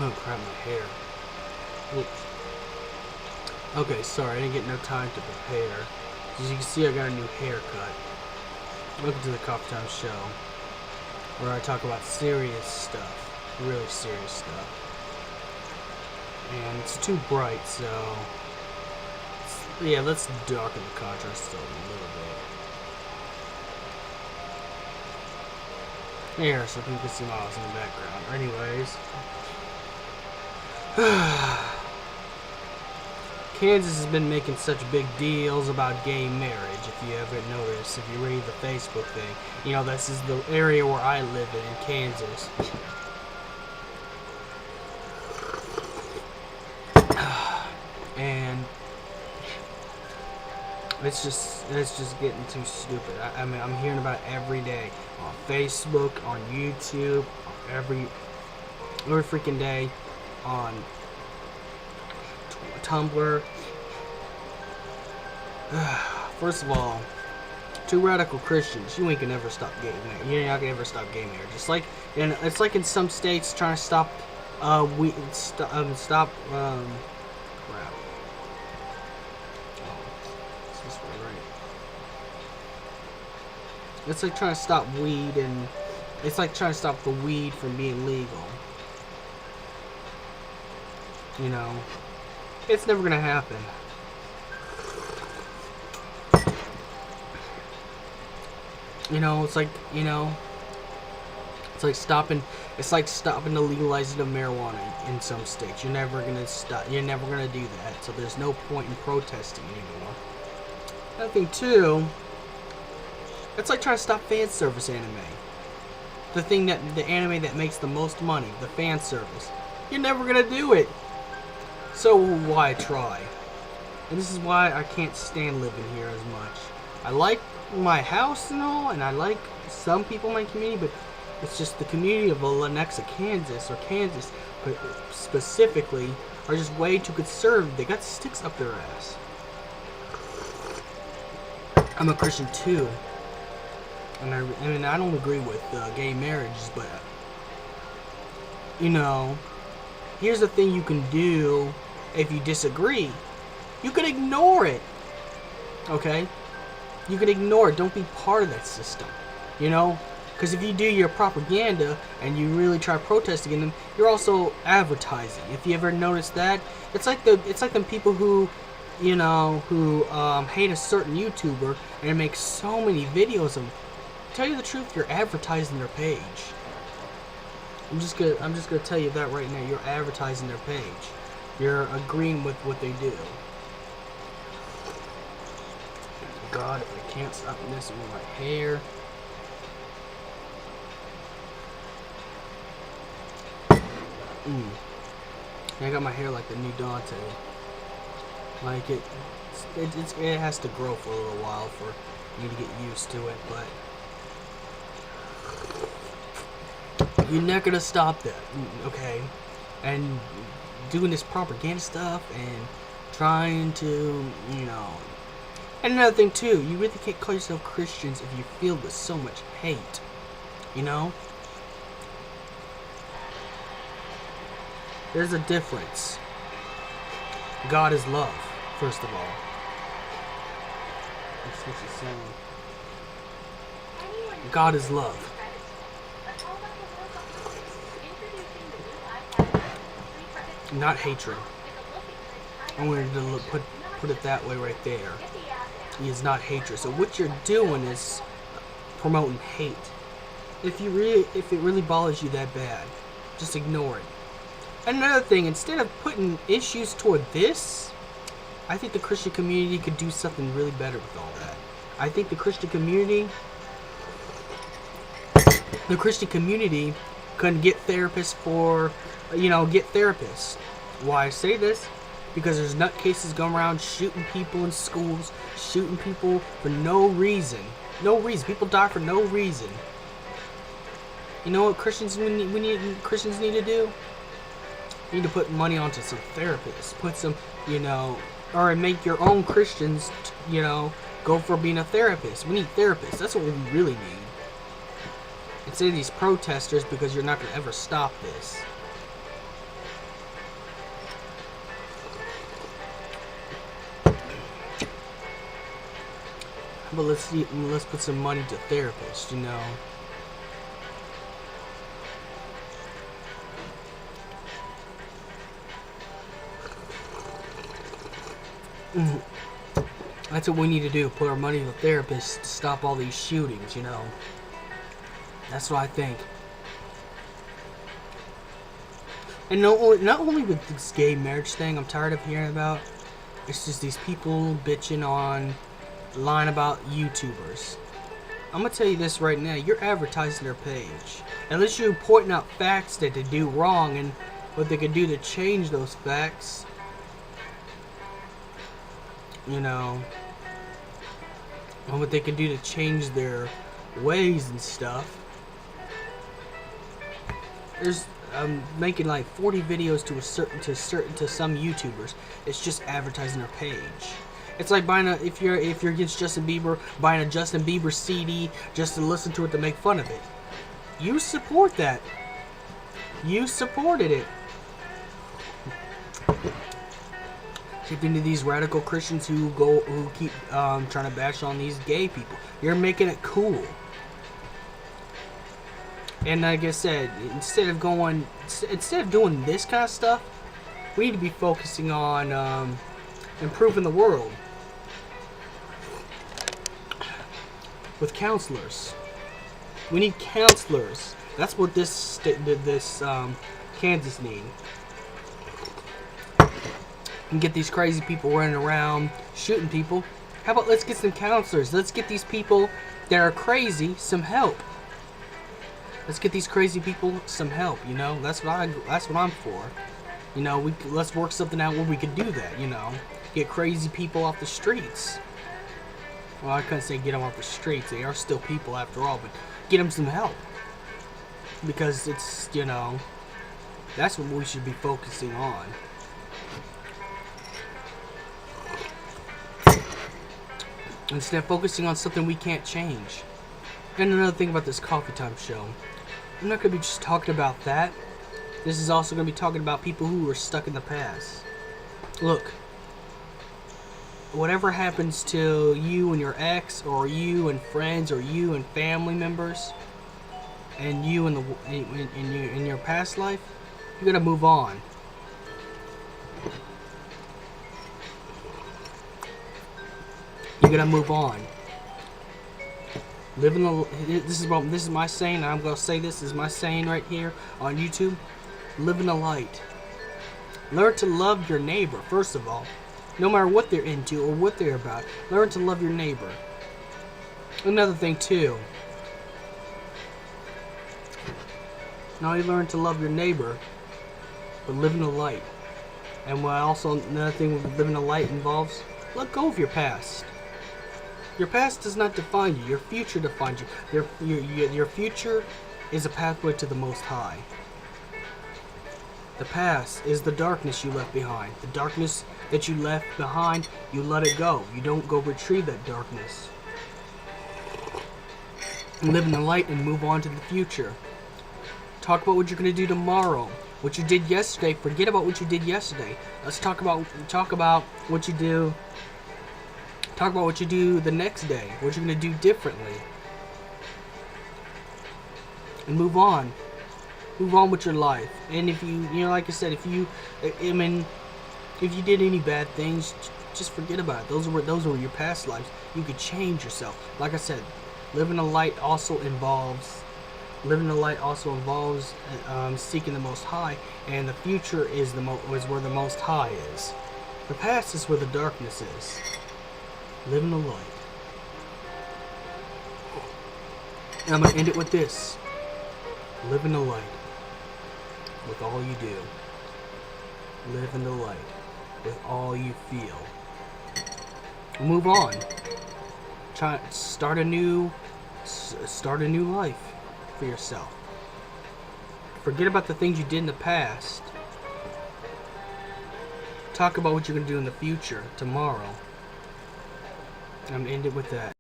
Oh crap, my hair. Oops. Okay, sorry, I didn't get no time to prepare. As you can see, I got a new haircut. Welcome to the Coffee Time Show, where I talk about serious stuff. Really serious stuff. And it's too bright, so... yeah, let's darken the contrast a little bit. Here, so people can see my house in the background. Anyways... Kansas has been making such big deals about gay marriage, if you haven't noticed, if you read the Facebook thing. You know, this is the area where I live in Kansas. And it's just getting too stupid. I mean, I'm hearing about it every day on Facebook, on YouTube, every freaking day on Tumblr. First of all, two radical Christians, you ain't gonna ever stop gay marriage. You're not gonna ever stop gay marriage. It's like in some states trying to stop crap. Oh, it's this way, right? It's like trying to stop weed, and it's like trying to stop the weed from being legal. You know, it's never gonna happen. You know, it's like stopping the legalizing of marijuana in some states. You're never gonna stop. You're never gonna do that. So there's no point in protesting anymore. Another thing too, it's like trying to stop fan service anime. The anime that makes the most money, the fan service. You're never gonna do it. So why try? And this is why I can't stand living here as much. I like my house and all, and I like some people in my community, but it's just the community of Lenexa, Kansas, but specifically, are just way too conservative. They got sticks up their ass. I'm a Christian too, and I mean I don't agree with gay marriages, but you know, here's the thing you can do if you disagree. You can ignore it. Okay? You can ignore it. Don't be part of that system. You know? Because if you do your propaganda and you really try protesting them, you're also advertising. If you ever notice that, it's like them people who, you know, who hate a certain YouTuber and make so many videos of them. To tell you the truth, you're advertising their page. I'm just gonna tell you that right now. You're advertising their page. You're agreeing with what they do. God, if I can't stop messing with my hair. I got my hair like the new Dante. Like it has to grow for a little while for me to get used to it, but you're not gonna stop that, okay? And doing this propaganda stuff and trying to, you know. And another thing too, you really can't call yourself Christians if you feel with so much hate. You know? There's a difference. God is love, first of all. Let's switch the sound. God is love. Not hatred. I wanted to put it that way right there. He is not hatred. So what you're doing is promoting hate. If it really bothers you that bad, just ignore it. And another thing, instead of putting issues toward this, I think the Christian community could do something really better with all that. I think the Christian community could get therapists for, you know, get therapists. Why I say this? Because there's nutcases going around shooting people in schools, shooting people for no reason. No reason. People die for no reason. You know what Christians Christians need to do? You need to put money onto some therapists. Put some, you know, or make your own Christians, you know, go for being a therapist. We need therapists. That's what we really need. Instead of these protesters, because you're not going to ever stop this. But let's put some money to therapists, you know. That's what we need to do. Put our money to therapists to stop all these shootings, you know. That's what I think. And not only with this gay marriage thing I'm tired of hearing about, it's just these people bitching on, lying about YouTubers. I'm going to tell you this right now. You're advertising their page. Unless you're pointing out facts that they do wrong and what they can do to change those facts. You know. And what they can do to change their ways and stuff. There's making like 40 videos to some YouTubers. It's just advertising their page. It's like buying if you're against Justin Bieber, buying a Justin Bieber CD just to listen to it to make fun of it. You support that. You supported it. Shifting to these radical Christians who keep trying to bash on these gay people. You're making it cool. And like I said, instead of doing this kind of stuff, we need to be focusing on improving the world with counselors. We need counselors. That's what this Kansas need. And get these crazy people running around shooting people. How about let's get some counselors? Let's get these people that are crazy some help. Let's get these crazy people some help, you know. That's what I'm for. You know, let's work something out where we can do that, you know. Get crazy people off the streets. Well, I couldn't say get them off the streets. They are still people after all, but get them some help. Because it's, you know, that's what we should be focusing on. Instead of focusing on something we can't change. And another thing about this Coffee Time show. I'm not going to be just talking about that. This is also going to be talking about people who are stuck in the past. Look. Whatever happens to you and your ex, or you and friends, or you and family members, and you in your past life, you got to move on. You got to move on. This is my saying. I'm gonna say this is my saying right here on YouTube. Live in the light. Learn to love your neighbor first of all, no matter what they're into or what they're about. Learn to love your neighbor. Another thing too. Not only learn to love your neighbor, but live in the light. And what also another thing with living in the light involves, let go of your past. Your past does not define you. Your future defines you. Your future is a pathway to the Most High. The past is the darkness you left behind. The darkness that you left behind, you let it go. You don't go retrieve that darkness. Live in the light and move on to the future. Talk about what you're going to do tomorrow. What you did yesterday, forget about what you did yesterday. Let's talk about what you do. Talk about what you do the next day. What you're going to do differently. And move on. Move on with your life. And if you like I said, if you did any bad things, just forget about it. Those were your past lives. You could change yourself. Like I said, living the light also involves seeking the Most High, and the future is where the Most High is. The past is where the darkness is. Live in the light. And I'm going to end it with this. Live in the light with all you do. Live in the light with all you feel. Move on. Start a new life for yourself. Forget about the things you did in the past. Talk about what you're going to do in the future, tomorrow. I'm going to end it with that.